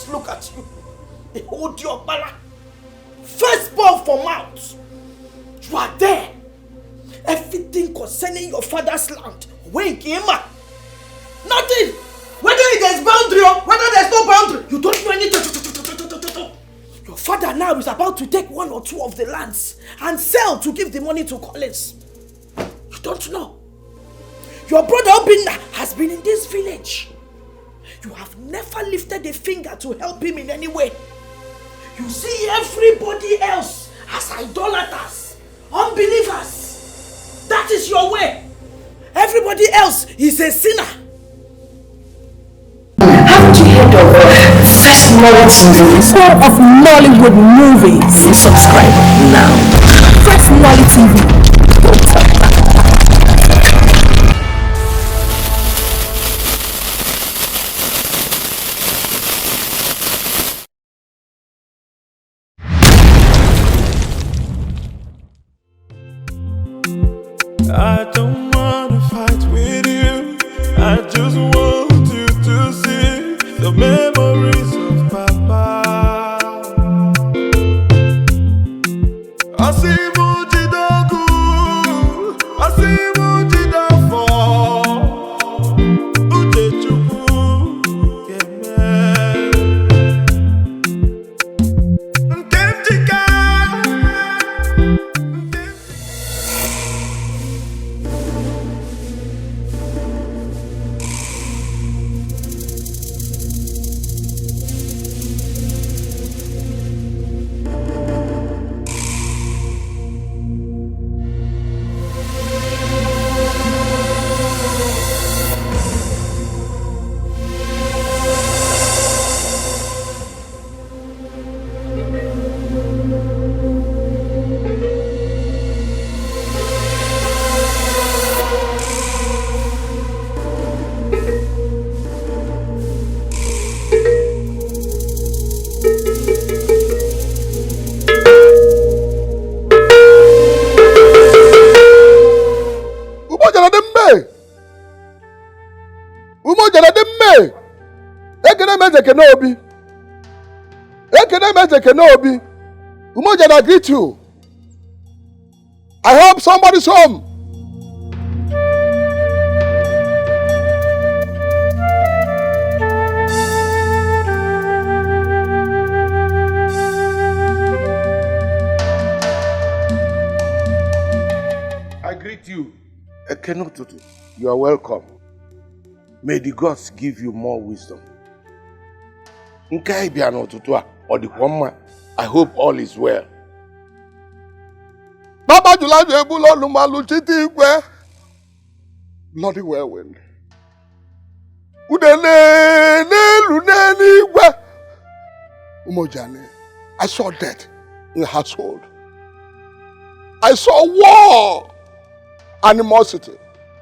Just look at you. They hold your bala. Firstborn for mouth. You are there. Everything concerning your father's land. When came up? Nothing. Whether there's boundary or whether there's no boundary, you don't know anything. Your father now is about to take 1 or 2 of the lands and sell to give the money to Collins. You don't know. Your brother Obinna has been in this village. You have never lifted a finger to help him in any way. You see everybody else as idolaters, unbelievers. That is your way. Everybody else is a sinner. Haven't you heard of Firstnollytv? More of Nollywood movies. Subscribe now. Firstnollytv. I don't wanna fight with you. I just want you to see the memories of Papa. I see Mujidogu, I see Mujidafo, Ujechuku, Nkemjika. I greet you. I hope somebody's home. I greet you. Ekenotutu. You are welcome. May the gods give you more wisdom. I hope all is well. Baba July Bloody whirlwind. Umojane. I saw death in the household. I saw war, animosity,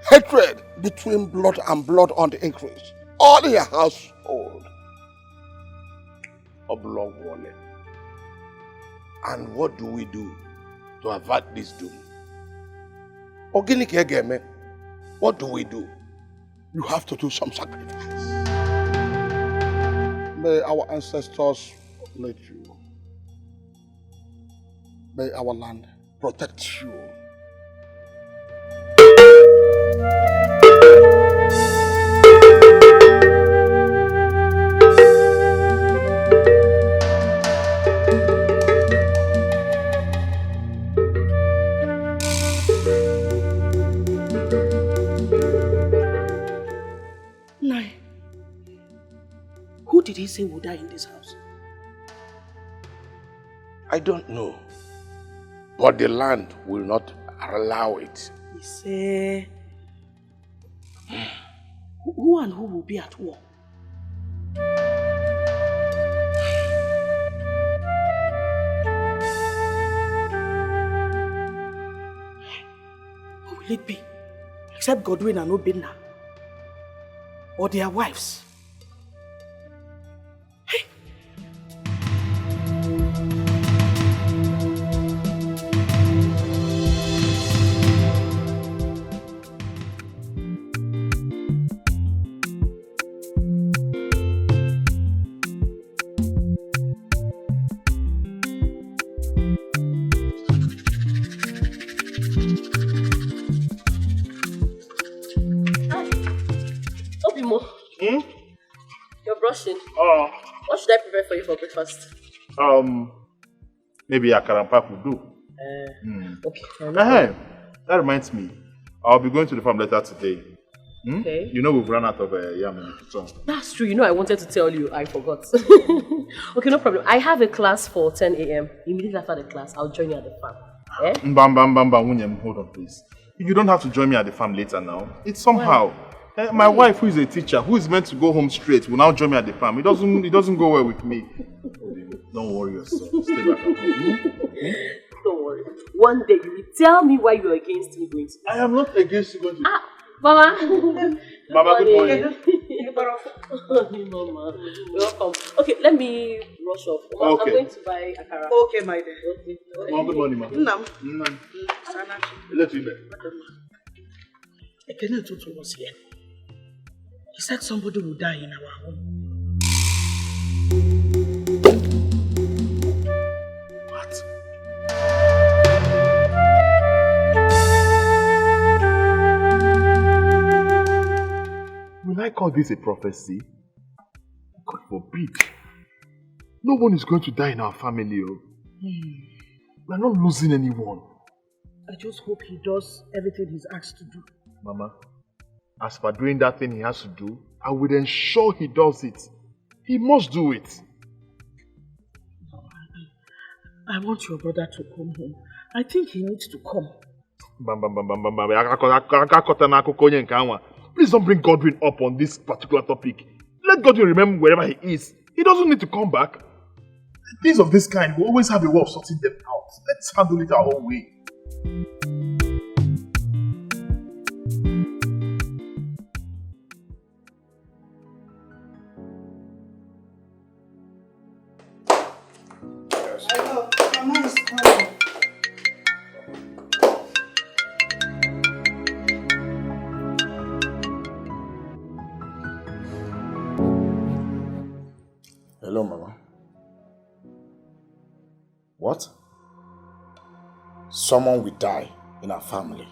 hatred between blood and blood on the increase. All in your household. A blood wallet. And what do we do to avert this doom? Organic Egeme, what do we do? You have to do some sacrifice. May our ancestors lead you. May our land protect you. Did he say would die in this house? I don't know. But the land will not allow it. He said, who and who will be at war? Who will it be? Except Godwin and Obinna. Or their wives. You're brushing. Oh. What should I prepare for you for breakfast? Maybe akara and pap will do. Okay. Hey, that reminds me. I'll be going to the farm later today. Okay. You know we've run out of yam in the kitchen. That's true. You know I wanted to tell you. I forgot. Okay, no problem. I have a class for 10 a.m. Immediately after the class, I'll join you at the farm. Eh? Hold on, please. You don't have to join me at the farm later now. It's somehow. My wife, who is a teacher, who is meant to go home straight, will now join me at the farm. It doesn't go well with me. Don't worry yourself. Stay back at home. Don't worry. One day you will tell me why you're against me going to. I am not against you going to. Mama. Mama, good morning. Mama, welcome. Okay, let me rush off. Mama, Okay. I'm going to buy akara. Okay, my dear. Okay. Mama, good morning, Mama. Let you Ekene Tutu was here. He said somebody will die in our home. What? Will I call this a prophecy? God forbid. No one is going to die in our family. We're not losing anyone. I just hope he does everything he's asked to do. Mama, as for doing that thing he has to do, I will ensure he does it. He must do it. I want your brother to come home. I think he needs to come. Please don't bring Godwin up on this particular topic. Let Godwin remember wherever he is. He doesn't need to come back. Things of this kind, we always have a way of sorting them out. Let's handle it our own way. Hello, Mama is calling. Hello, Mama. What? Someone will die in our family.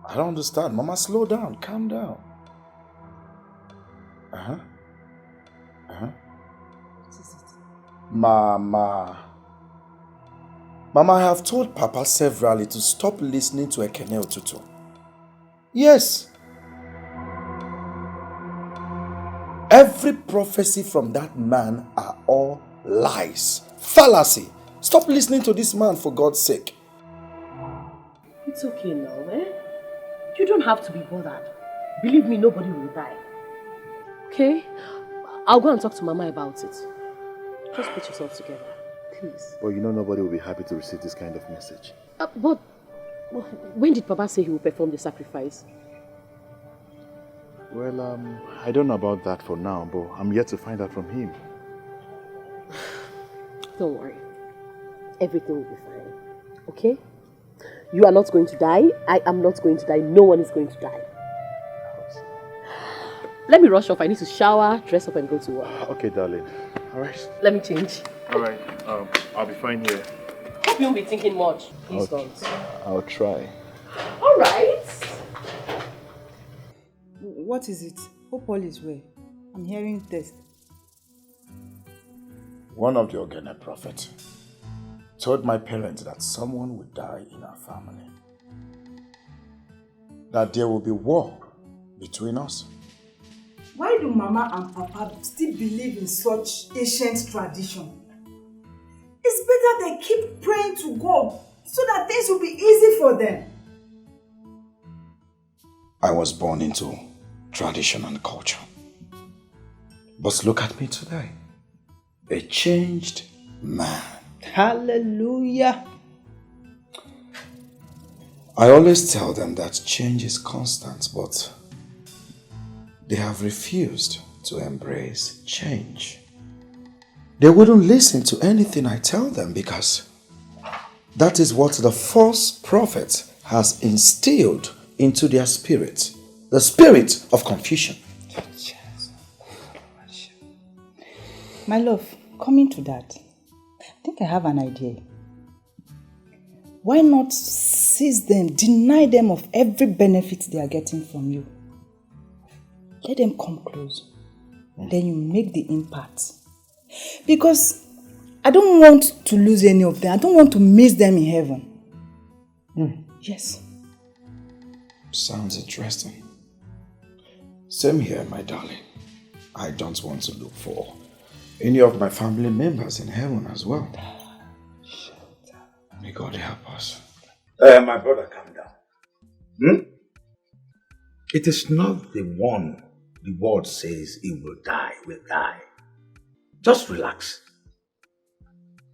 I don't understand. Mama, slow down. Calm down. Mama, I have told Papa severally to stop listening to Ekene Otutu. Yes. Every prophecy from that man are all lies, fallacy. Stop listening to this man for God's sake. It's okay now, eh? You don't have to be bothered. Believe me, nobody will die. Okay? I'll go and talk to Mama about it. Just put yourself together, please. But you know nobody will be happy to receive this kind of message. But when did Papa say he will perform the sacrifice? Well, I don't know about that for now, but I'm yet to find out from him. Don't worry. Everything will be fine. Okay? You are not going to die. I am not going to die. No one is going to die. Let me rush off. I need to shower, dress up and go to work. Okay, darling. Alright. Let me change. Alright. I'll be fine here. Hope you won't be thinking much. Please don't. I'll try. Alright. What is it? Hope all is well. I'm hearing test. One of the Ogene prophets told my parents that someone would die in our family. That there will be war between us. Why do Mama and Papa still believe in such ancient tradition? It's better they keep praying to God so that things will be easy for them. I was born into tradition and culture. But look at me today. A changed man. Hallelujah. I always tell them that change is constant, but they have refused to embrace change. They wouldn't listen to anything I tell them because that is what the false prophet has instilled into their spirit. The spirit of confusion. My love, coming to that, I think I have an idea. Why not seize them, deny them of every benefit they are getting from you? Let them come close. then you make the impact. Because I don't want to lose any of them. I don't want to miss them in heaven. Yes. Sounds interesting. Same here, my darling. I don't want to look for any of my family members in heaven as well. May God help us. My brother, calm down. It is not the one the word says he will die. Just relax.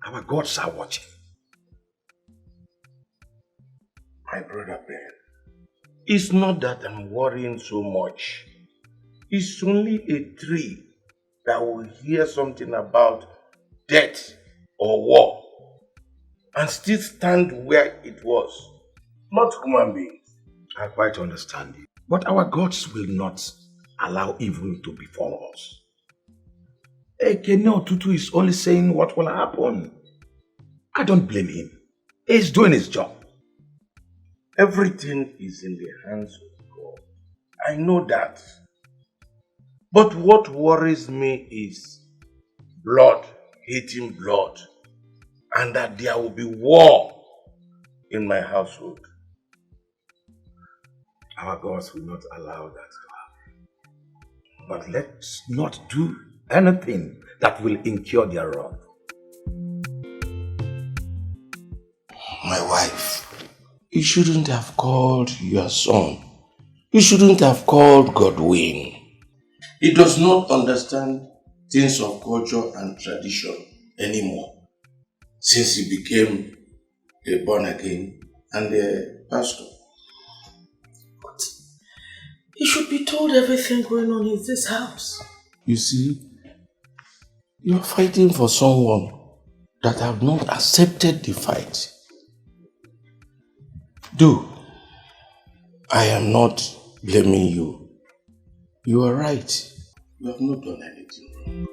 Our gods are watching. My brother Ben, it's not that I'm worrying so much. It's only a tree that will hear something about death or war and still stand where it was. Not human beings. I quite understand you. But our gods will not allow evil to befall us. Ekene Otutu is only saying what will happen. I don't blame him. He's doing his job. Everything is in the hands of God. I know that. But what worries me is blood hating blood, and that there will be war in my household. Our gods will not allow that to happen. But let's not do anything that will incur their wrath. My wife, you shouldn't have called your son. You shouldn't have called Godwin. He does not understand things of culture and tradition anymore, since he became a born-again and a pastor. But he should be told everything going on in this house. You see, you're fighting for someone that have not accepted the fight. I am not blaming you. You are right. You have not done anything wrong.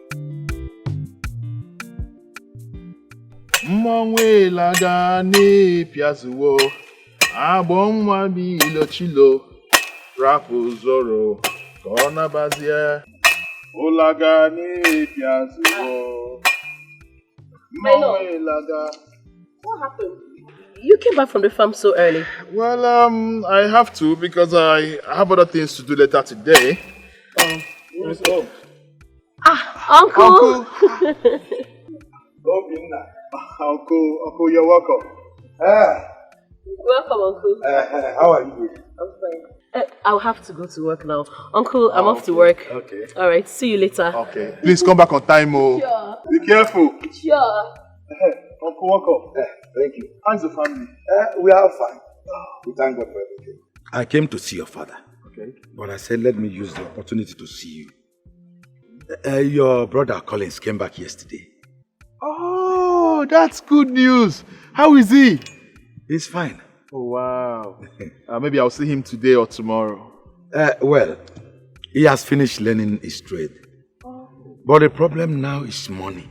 Mmanwe laga ni piazuwo, abonwa bi ilochilo, rapu zoro, kona bazie, olaga ni piazuwo. Mmanwe laga. What happened? You came back from the farm so early. Well, I have to because I have other things to do later today. Where's home? Uncle. Uncle, you're welcome. Welcome, Uncle. How are you? I'm fine. I'll have to go to work now. Uncle, I'm off to work. Okay. Alright, see you later. Okay. Please come back on time, oh. Sure. Be careful. Sure. Uncle, welcome. Thank you. How's the family? We are fine. We thank God for everything. I came to see your father. Okay. But I said, let me use the opportunity to see you. Your brother Collins came back yesterday. Oh, that's good news. How is he? He's fine. Oh, wow. Maybe I'll see him today or tomorrow. Well, he has finished learning his trade. But the problem now is money.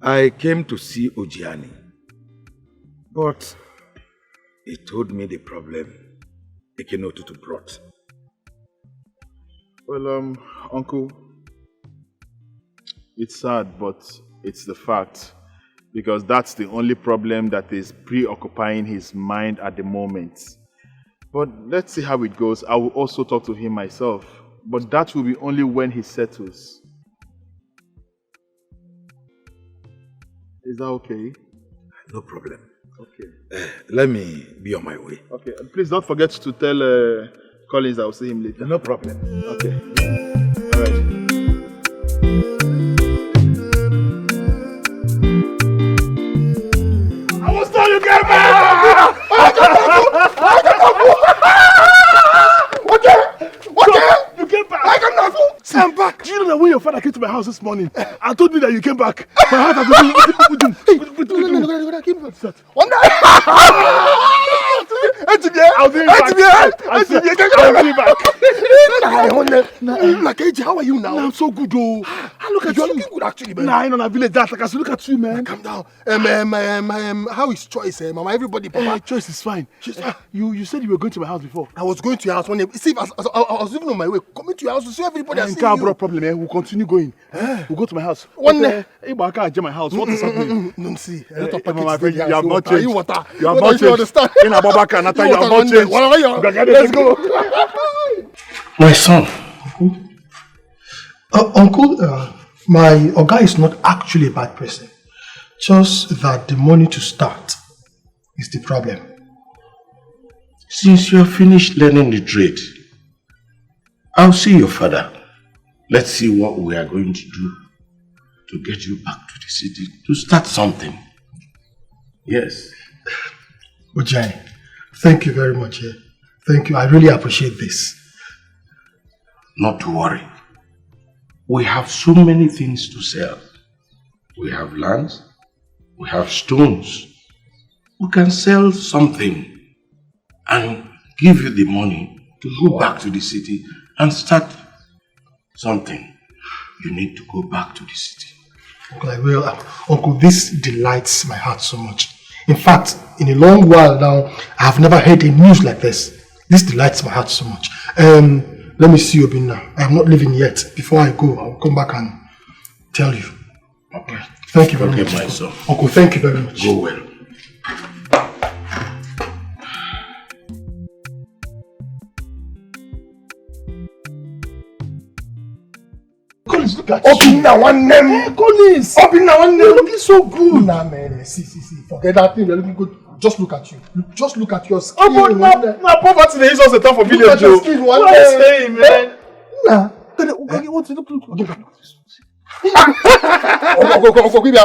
I came to see Ojiani, but he told me the problem Ekene Otutu brought. Well, Uncle, it's sad, but it's the fact. Because that's the only problem that is preoccupying his mind at the moment. But let's see how it goes. I will also talk to him myself. But that will be only when he settles. Is that okay? No problem. Okay. Let me be on my way. Okay. Please don't forget to tell Collins I'll see him later. No problem. Okay. All right. You came back! What? You came back! I came back! See, I'm back! Do you know that when your father came to my house this morning and told me that you came back, my heart has been... How are you now? I'm so good, oh. Look at You're you. looking good actually, man. Nah, I know village that. Like I said, look at you, man. Calm down. How is Choice, Mama? Everybody, My Papa. choice is fine. She's fine. You said you were going to my house before. I was going to your house one day. See, I was even on my way. Coming to your house to see everybody. I see Can't you. problem, eh? We'll continue going. We'll go to my house. One day. Hey, but I can't my house. What is happening? No, see. A lot of My friend, packets you have not changed. You water. You have not changed. Understand? In Abubakar, Nata, you have not changed. Let's go. My son. Uncle, my Oga is not actually a bad person. Just that the money to start is the problem. Since you have finished learning the trade, I'll see your father. Let's see what we are going to do to get you back to the city, to start something. Yes. Ojai, thank you very much. Thank you. I really appreciate this. Not to worry. We have so many things to sell. We have lands, we have stones. We can sell something and give you the money to go back to the city and start something. You need to go back to the city. Uncle, I will. Uncle, this delights my heart so much. In fact, in a long while now, I have never heard a news like this. This delights my heart so much. Let me see you now. I am not leaving yet. Before I go, I'll come back and tell you. Okay. Thank you very much. My son. Uncle, thank you very much. Go well. Collins, look at Open now one name. Collins. Open now one name. You're looking so good. Nah, man. See. Forget that thing. You're looking good. Just look at you. Just look at your skin. Oh, but now poverty is also a time for Look village, at your Joe. skin What one are you day. saying, man? Nah. What's it look? Go.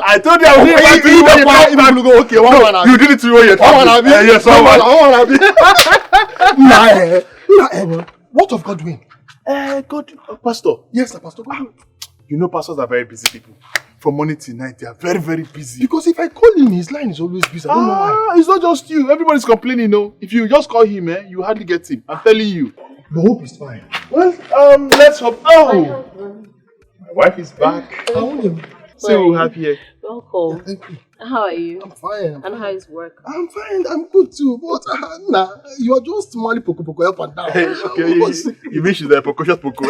I told you I would go. Okay, one man. You did it to you. Yes, one man. What of Godwin? God, Pastor. Yes, Pastor Godwin. You know pastors are very busy people. From morning till night, they are very, very busy. Because if I call him, his line is always busy. I don't know why. It's not just you. Everybody's complaining, no. If you just call him, you hardly get him. I'm telling you. The hope is fine. Well, let's hope. Oh! My wife is back. I want him. So we'll have here. Welcome. Thank you. How are you? I'm fine. And how is work? I'm fine. I'm good too. But nah, you are just mali poko up and down. Okay, you mean she's a precocious poko?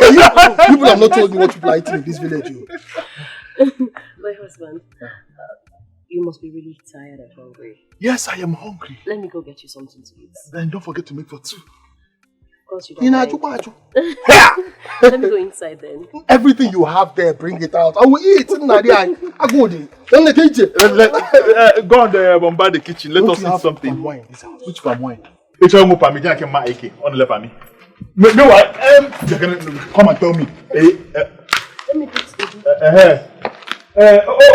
People have not told me what people are eating in this village. My husband, you must be really tired and hungry. Yes, I am hungry. Let me go get you something to eat. Then don't forget to make for two. Of course you don't mind. Let me go inside then. Everything you have there, bring it out. I will eat. I go there. Go on the bombard the kitchen. Let us eat something. Palm wine in this house. Which palm wine? Which one more palm wine? I can make it on the left me. No, what? Come and tell me. Let me put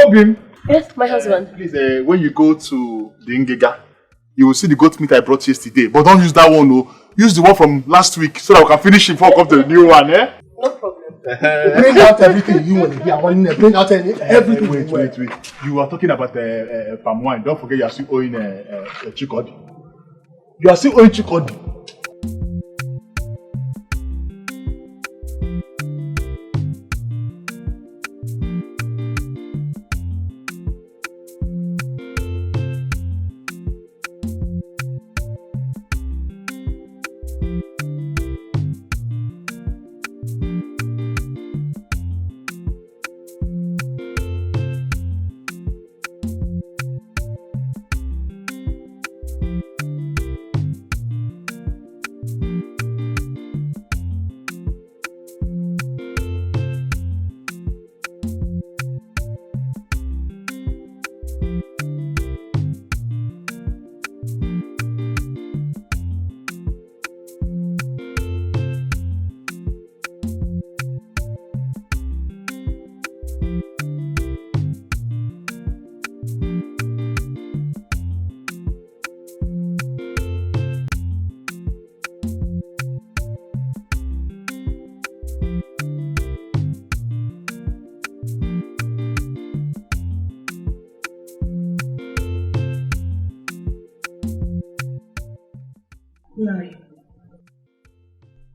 Obim. Yes, my husband. Please, when you go to the Ngega, you will see the goat meat I brought yesterday. But don't use that one, no. Use the one from last week so that we can finish it before we come to the new one, No problem. Bring out everything you want to hear. Bring out everything. Wait. You are talking about palm wine. Don't forget you are still owing Chikodi. You are still owing Chikodi.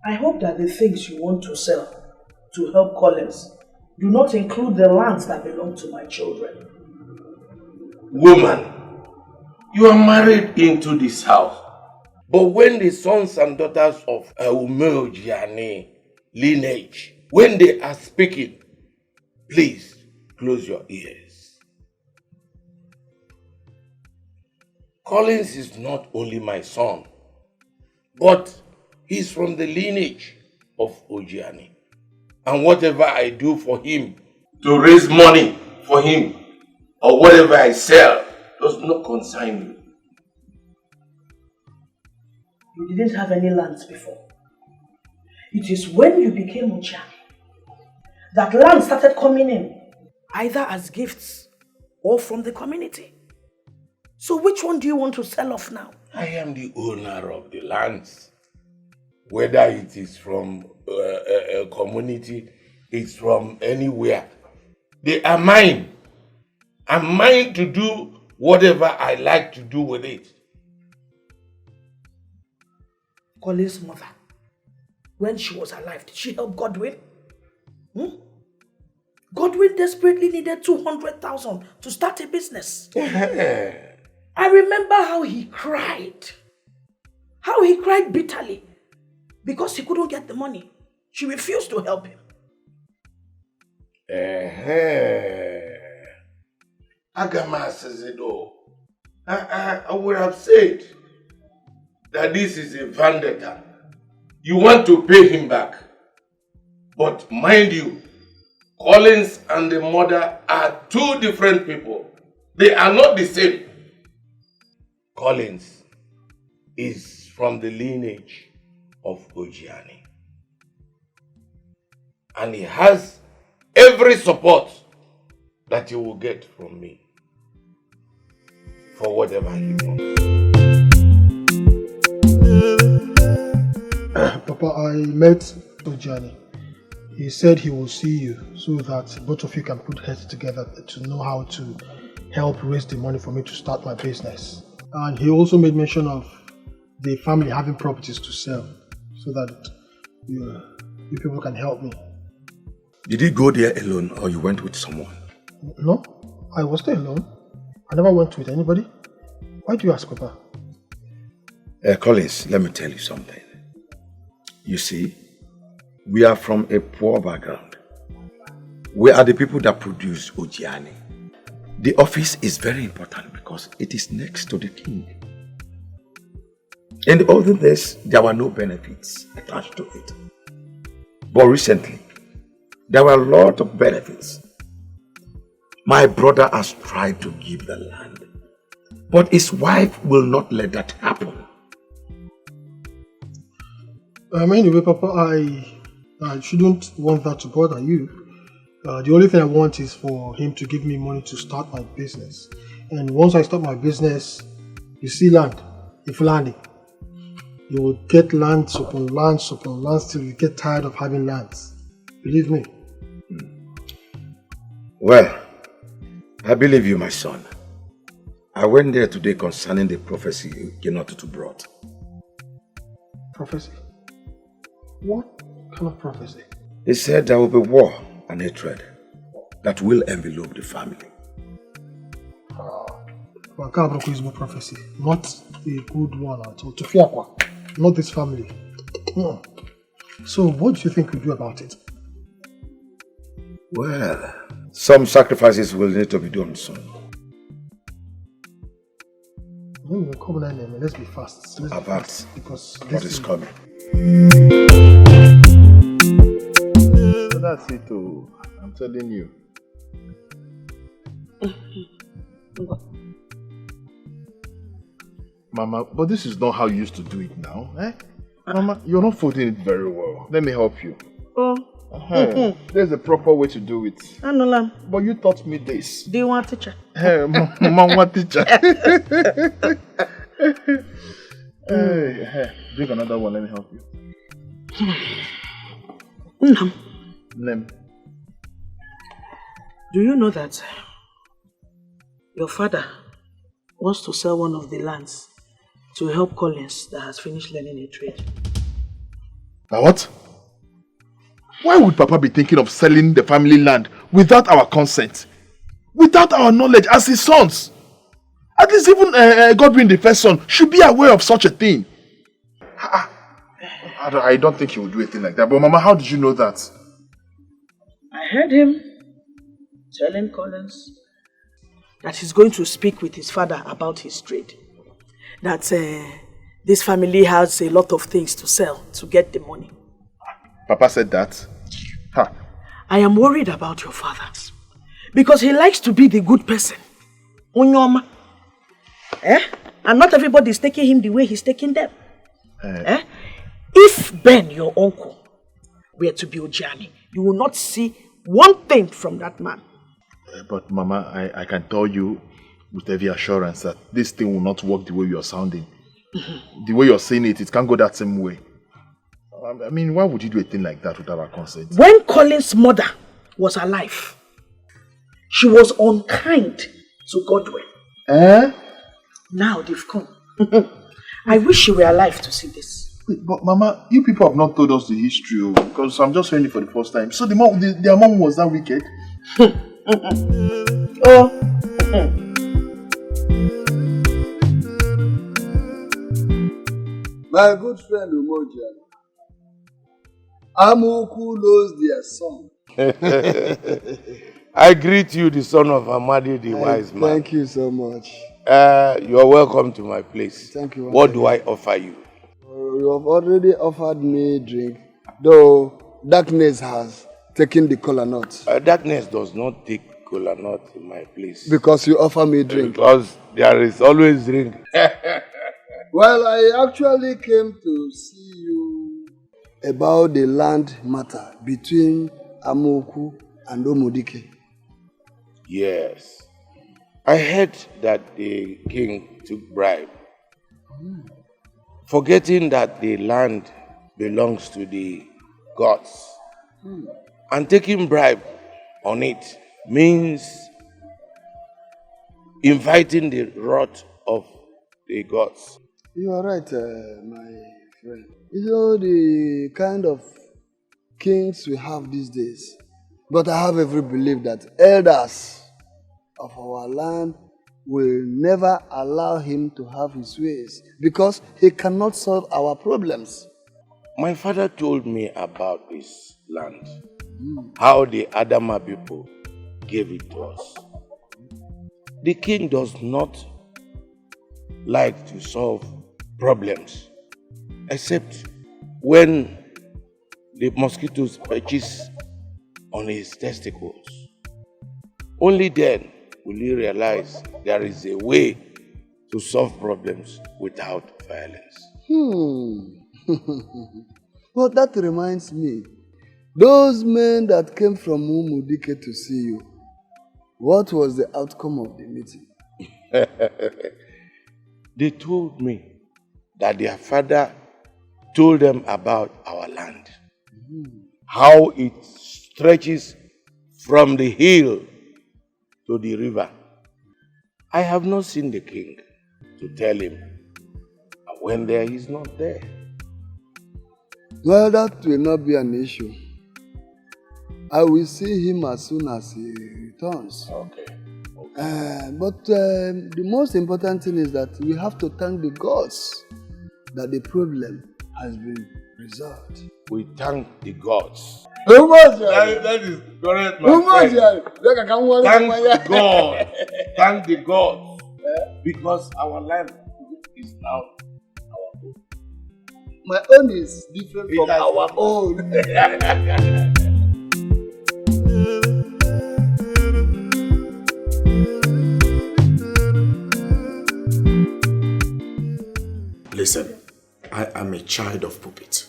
I hope that the things you want to sell to help Collins do not include the lands that belong to my children. Woman, you are married into this house. But when the sons and daughters of Umeojiani lineage, when they are speaking, please close your ears. Collins is not only my son, but he's from the lineage of Ojiani. And whatever I do for him, to raise money for him, or whatever I sell, does not concern you. You didn't have any lands before. It is when you became Ojiani that land started coming in, either as gifts or from the community. So which one do you want to sell off now? I am the owner of the lands. Whether it is from a community, it's from anywhere. They are mine. I'm mine to do whatever I like to do with it. Colin's mother, when she was alive, did she help Godwin? Godwin desperately needed 200,000 to start a business. I remember how he cried. How he cried bitterly because he couldn't get the money. She refused to help him. Agama says it all. I would have said that this is a vendetta. You want to pay him back. But mind you, Collins and the mother are two different people. They are not the same. Collins is from the lineage of Ojiani. And he has every support that he will get from me for whatever he wants. Papa, I met Ojiani. He said he will see you so that both of you can put heads together to know how to help raise the money for me to start my business. And he also made mention of the family having properties to sell so that you people can help me. Did you go there alone or you went with someone? No, I was there alone. I never went with anybody. Why do you ask, Papa? Collins, let me tell you something. You see, we are from a poor background. We are the people that produce Ojiani. The office is very important because it is next to the king. In the olden days, there were no benefits attached to it. But recently, there were a lot of benefits. My brother has tried to give the land, but his wife will not let that happen. Anyway, Papa, I shouldn't want that to bother you. The only thing I want is for him to give me money to start my business. And once I start my business, you see land, if landing, you will get lands upon lands upon lands till you get tired of having lands. Believe me. Well, I believe you, my son. I went there today concerning the prophecy Genotutu brought. Prophecy? What kind of prophecy? He said there will be war and hatred that will envelope the family. Wakabroku is more prophecy, not a good one at all. Not this family. No. So what do you think we do about it? Well, some sacrifices will need to be done soon. Let's be fast. Avance, because what is coming? That's it, oh. I'm telling you. Mama, but this is not how you used to do it now, eh? Mama, you're not folding it very well. Let me help you. Oh. There's a proper way to do it. Anola. But you taught me this. Do you want a teacher? Hey, Mama, want teacher. Hey, drink another one. Let me help you. No. Lem. Do you know that your father wants to sell one of the lands to help Collins that has finished learning a trade? Now what? Why would Papa be thinking of selling the family land without our consent? Without our knowledge as his sons? At least even Godwin the first son should be aware of such a thing. I don't think he would do a thing like that. But Mama, how did you know that? I heard him telling Collins that he's going to speak with his father about his trade. That this family has a lot of things to sell to get the money. Papa said that? Ha. I am worried about your father. Because he likes to be the good person. Onyoma. And not everybody is taking him the way he's taking them. If Ben, your uncle, were to be Ojani, you will not see one thing from that man. But Mama, I can tell you with every assurance that this thing will not work the way you're sounding. The way you're saying it can't go that same way. I mean, why would you do a thing like that without our consent? When Colin's mother was alive, she was unkind to Godwin. Now they've come. I wish you were alive to see this. But Mama, you people have not told us the history, because I'm just hearing it for the first time. So their mom was that wicked? My good friend Umoja, Amuku knows their son. I greet you, the son of Amadi, the wise man. Thank you so much. You are welcome to my place. Thank you. What do I offer you? You have already offered me drink, though darkness has taken the kola nut. Darkness does not take kola nut in my place. Because you offer me drink. Because there is always drink. Well, I actually came to see you about the land matter between Amoku and Omodike. Yes. I heard that the king took bribe. Forgetting that the land belongs to the gods. And taking bribe on it means inviting the wrath of the gods. You are right, my friend. You know the kind of kings we have these days. But I have every belief that elders of our land will never allow him to have his ways because he cannot solve our problems. My father told me about this land, how the Adama people gave it to us. The king does not like to solve problems, except when the mosquitoes perches on his testicles. Only then will he realize there is a way to solve problems without violence. Well, that reminds me, those men that came from Umudike to see you, what was the outcome of the meeting? They told me that their father told them about our land, how it stretches from the hill to the river. I have not seen the king to tell him. When there, he's not there. Well, that will not be an issue. I will see him as soon as he returns. Okay. But the most important thing is that we have to thank the gods that the problem has been resolved. We thank the gods. That is correct, my friend. Thank God. Thank the gods. Because our land is now our own. My own is different from our own. Listen, I am a child of pulpit.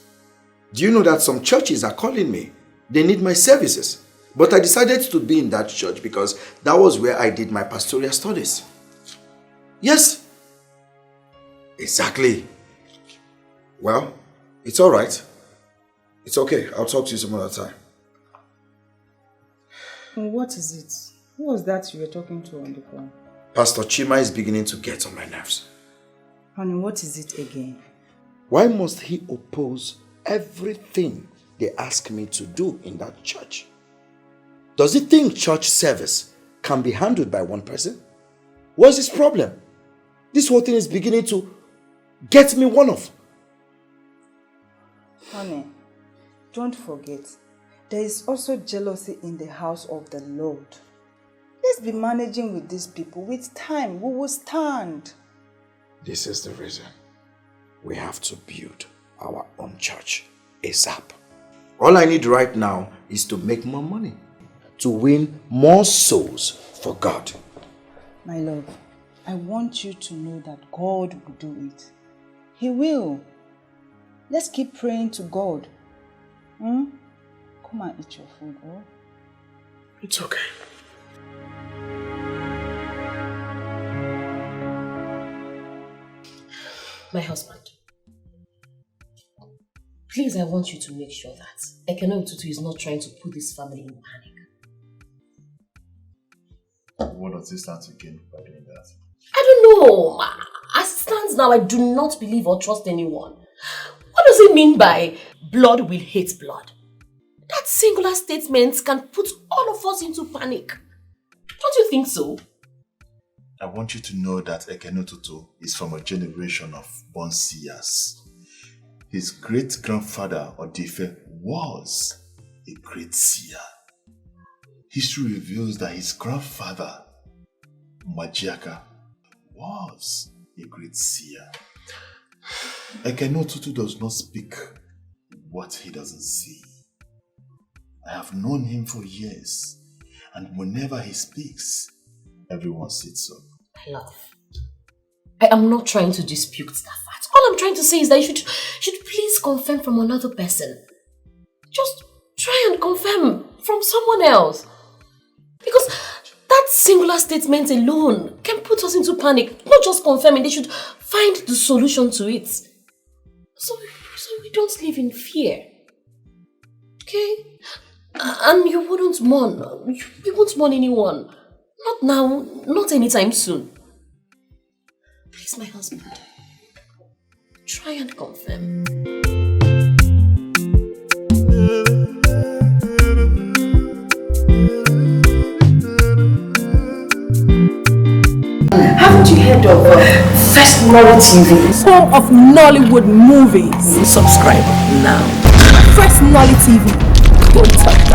Do you know that some churches are calling me? They need my services. But I decided to be in that church because that was where I did my pastoral studies. Yes. Exactly. Well, it's all right. It's okay. I'll talk to you some other time. What is it? Who was that you were talking to on the phone? Pastor Chima is beginning to get on my nerves. Honey, what is it again? Why must he oppose everything they ask me to do in that church. Does he think church service can be handled by one person? What's his problem? This whole thing is beginning to get me one off. Honey, don't forget, there is also jealousy in the house of the Lord. Let's be managing with these people. With time, we will stand. This is the reason we have to build our own church ASAP. All I need right now is to make more money, to win more souls for God. My love, I want you to know that God will do it. He will. Let's keep praying to God. Come and eat your food, oh? It's okay. My husband, please, I want you to make sure that Ekene Otutu is not trying to put this family in panic. What does this stand to gain by doing that? I don't know. As it stands now, I do not believe or trust anyone. What does it mean by blood will hate blood? That singular statement can put all of us into panic. Don't you think so? I want you to know that Ekene Otutu is from a generation of born seers. His great-grandfather Odife was a great seer. History reveals that his grandfather Majiaka was a great seer. Ekene Otutu does not speak what he doesn't see. I have known him for years, and whenever he speaks, everyone sits up. My love, I am not trying to dispute that fact. All I'm trying to say is that you should please confirm from another person. Just try and confirm from someone else. Because that singular statement alone can put us into panic. Not just confirming, they should find the solution to it. So we don't live in fear. Okay? And you wouldn't mourn. You won't mourn anyone. Not now, not anytime soon. Please, my husband, try and confirm. Haven't you heard of Firstnollytv? Home of Nollywood movies. Subscribe now. Firstnollytv. Don't touch.